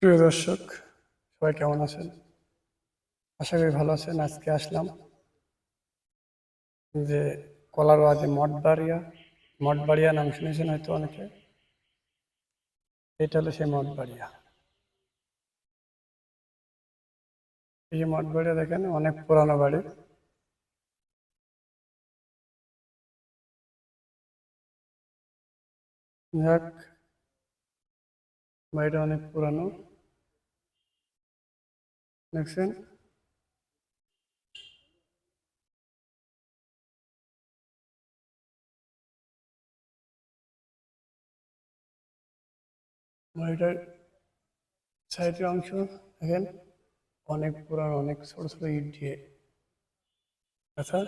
প্রিয় দর্শক, সবাই কেমন আছেন? আশা করি ভালো আছেন। আজকে আসলাম যে কলারোয়া যে মঠবাড়িয়া নাম শুনেছেন হয়তো অনেকে। এটা হলো সেই মঠবাড়িয়া। এই যে মঠবাড়িয়া দেখেন, অনেক পুরানো বাড়ি। যাক, বাড়িটা অনেক পুরানো, দেখছেন। বাড়িটার সাইডের অংশ দেখেন, অনেক পুরানো, অনেক ছোট ছোট ইট দিয়ে। আচ্ছা,